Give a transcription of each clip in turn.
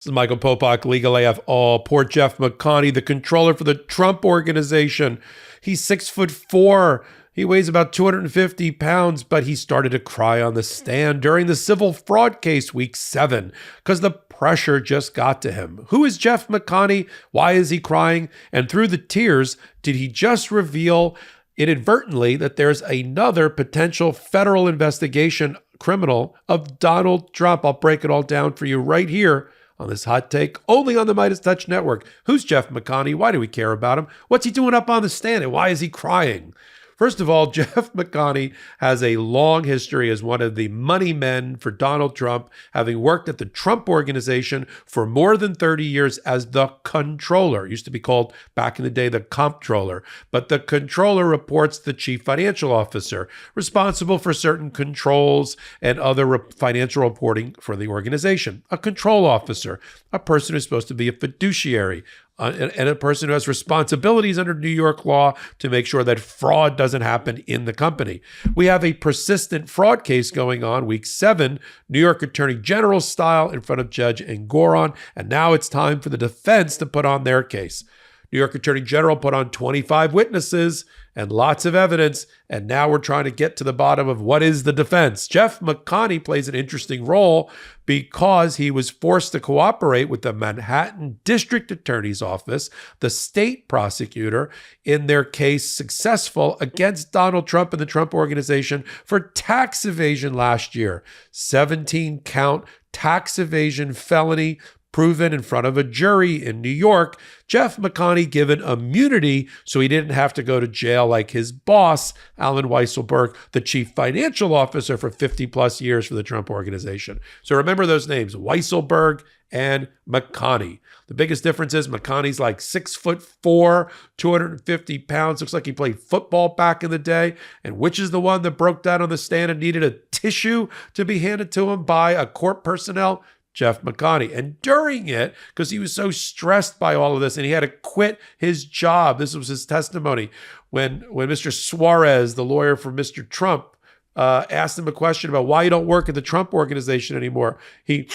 This is Michael Popok, Legal AF. Oh, poor Jeff McConney, the controller for the Trump Organization. He's 6'4". He weighs about 250 pounds, but he started to cry on the stand during the civil fraud case week 7 because the pressure just got to him. Who is Jeff McConney? Why is he crying? And through the tears, did he just reveal inadvertently that there's another potential federal investigation criminal of Donald Trump? I'll break it all down for you right here on this hot take, only on the MeidasTouch network. Who's Jeff McConney? Why do we care about him? What's he doing up on the stand? And why is he crying? First of all, Jeff McConney has a long history as one of the money men for Donald Trump, having worked at the Trump Organization for more than 30 years as the controller. It used to be called, back in the day, the comptroller. But the controller reports the chief financial officer, responsible for certain controls and other financial reporting for the organization. A control officer, a person who's supposed to be a fiduciary, and a person who has responsibilities under New York law to make sure that fraud doesn't happen in the company. We have a persistent fraud case going on, week 7, New York Attorney General style, in front of Judge Engoron, and now it's time for the defense to put on their case. New York Attorney General put on 25 witnesses and lots of evidence, and now we're trying to get to the bottom of what is the defense. Jeff McConney plays an interesting role because he was forced to cooperate with the Manhattan District Attorney's Office, the state prosecutor, in their case successful against Donald Trump and the Trump Organization for tax evasion last year. 17-count tax evasion felony proven in front of a jury in New York. Jeff McConney given immunity so he didn't have to go to jail like his boss, Alan Weisselberg, the chief financial officer for 50 plus years for the Trump Organization. So remember those names, Weisselberg and McConney. The biggest difference is McConney's like 6'4", 250 pounds. Looks like he played football back in the day. And which is the one that broke down on the stand and needed a tissue to be handed to him by a court personnel? Jeff McConney. And during it, because he was so stressed by all of this and he had to quit his job, this was his testimony, when Mr. Suarez, the lawyer for Mr. Trump, asked him a question about why you don't work at the Trump Organization anymore, he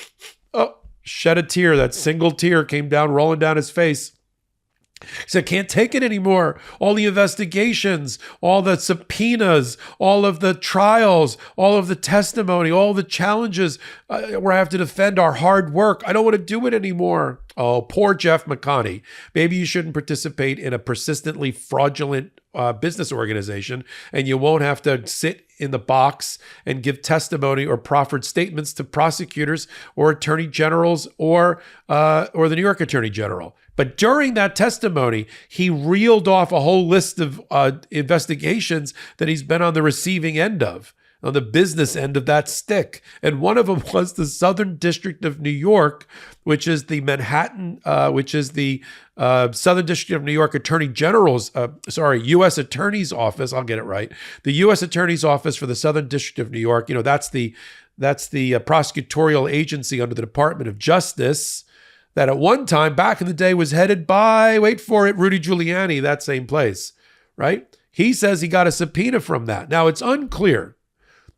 shed a tear. That single tear came down, rolling down his face. He said, can't take it anymore. All the investigations, all the subpoenas, all of the trials, all of the testimony, all the challenges where I have to defend our hard work. I don't want to do it anymore. Oh, poor Jeff McConney. Maybe you shouldn't participate in a persistently fraudulent business organization, and you won't have to sit in the box and give testimony or proffered statements to prosecutors or attorney generals or the New York Attorney General. But during that testimony, he reeled off a whole list of investigations that he's been on the receiving end of, on the business end of that stick. And one of them was the Southern District of New York, which is the Southern District of New York Attorney General's, U.S. Attorney's Office. I'll get it right. The U.S. Attorney's Office for the Southern District of New York. You know, that's the prosecutorial agency under the Department of Justice that at one time back in the day was headed by, wait for it, Rudy Giuliani, that same place, right? He says he got a subpoena from that. Now, it's unclear.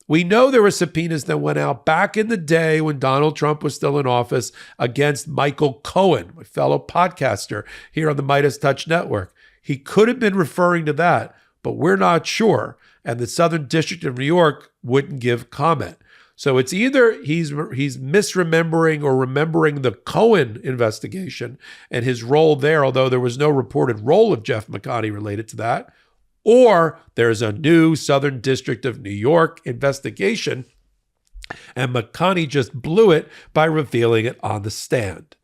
We know there were subpoenas that went out back in the day when Donald Trump was still in office against Michael Cohen, my fellow podcaster here on the MeidasTouch network. He could have been referring to that, but we're not sure. And the Southern District of New York wouldn't give comment. So it's either he's misremembering or remembering the Cohen investigation and his role there, although there was no reported role of Jeff McConney related to that, or there's a new Southern District of New York investigation, and McConney just blew it by revealing it on the stand.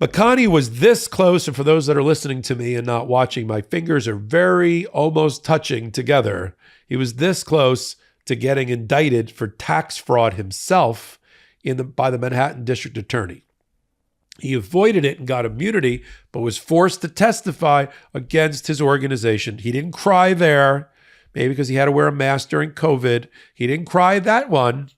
McConney was this close, and for those that are listening to me and not watching, my fingers are very almost touching together. He was this close to getting indicted for tax fraud himself by the Manhattan District Attorney. He avoided it and got immunity, but was forced to testify against his organization. He didn't cry there, maybe because he had to wear a mask during COVID. He didn't cry that one.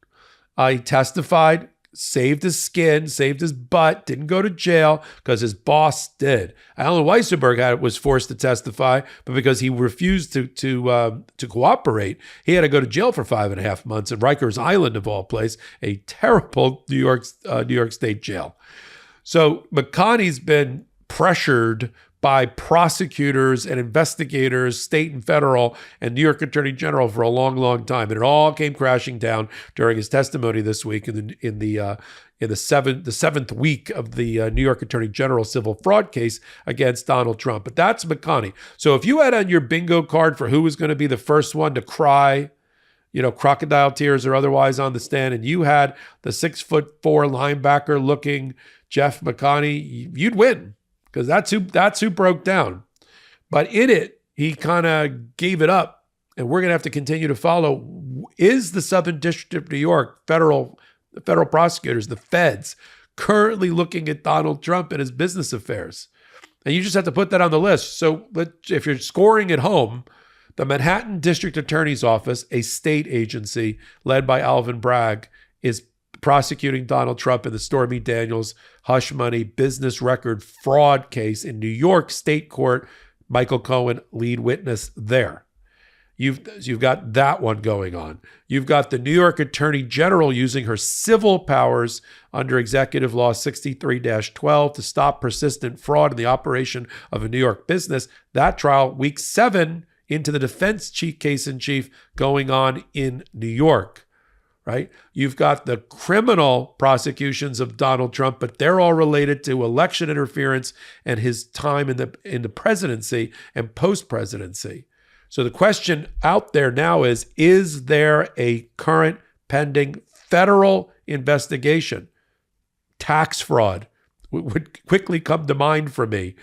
He testified, saved his skin, saved his butt, didn't go to jail because his boss did. Alan Weisselberg was forced to testify, but because he refused to cooperate, he had to go to jail for 5.5 months at Rikers Island, of all places, a terrible New York State jail. So McConney's been pressured by prosecutors and investigators, state and federal, and New York Attorney General for a long, long time, and it all came crashing down during his testimony this week in the seventh week of the New York Attorney General civil fraud case against Donald Trump. But that's McConney. So if you had on your bingo card for who was going to be the first one to cry, crocodile tears or otherwise on the stand, and you had the 6'4" linebacker looking Jeff McConney, you'd win. Because that's who broke down. But in it, he kind of gave it up. And we're going to have to continue to follow. Is the Southern District of New York, federal prosecutors, the feds, currently looking at Donald Trump and his business affairs? And you just have to put that on the list. So if you're scoring at home, the Manhattan District Attorney's Office, a state agency led by Alvin Bragg, is prosecuting Donald Trump in the Stormy Daniels hush money business record fraud case in New York State Court. Michael Cohen, lead witness there. You've got that one going on. You've got the New York Attorney General using her civil powers under Executive Law 63-12 to stop persistent fraud in the operation of a New York business. That trial, week 7 into the defense chief case in chief, going on in New York. Right? You've got the criminal prosecutions of Donald Trump, but they're all related to election interference and his time in the presidency and post-presidency. So the question out there now is there a current pending federal investigation? Tax fraud would quickly come to mind for me,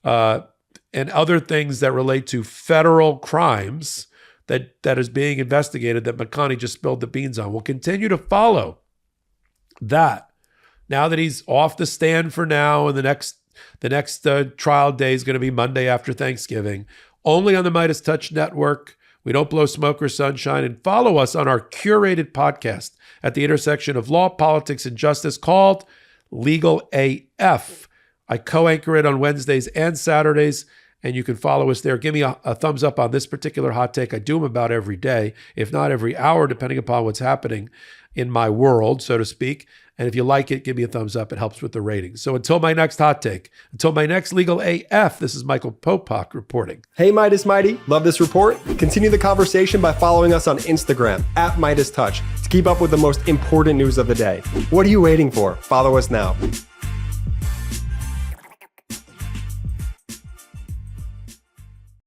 and other things that relate to federal crimes that is being investigated that McConney just spilled the beans on. We'll continue to follow that. Now that he's off the stand for now, and the next trial day is going to be Monday after Thanksgiving, only on the MeidasTouch Network. We don't blow smoke or sunshine. And follow us on our curated podcast at the intersection of law, politics, and justice called Legal AF. I co-anchor it on Wednesdays and Saturdays, and you can follow us there. Give me a thumbs up on this particular hot take. I do them about every day, if not every hour, depending upon what's happening in my world, so to speak. And if you like it, give me a thumbs up. It helps with the ratings. So until my next hot take, until my next Legal AF, this is Michael Popok reporting. Hey, Meidas Mighty. Love this report? Continue the conversation by following us on Instagram at MeidasTouch to keep up with the most important news of the day. What are you waiting for? Follow us now.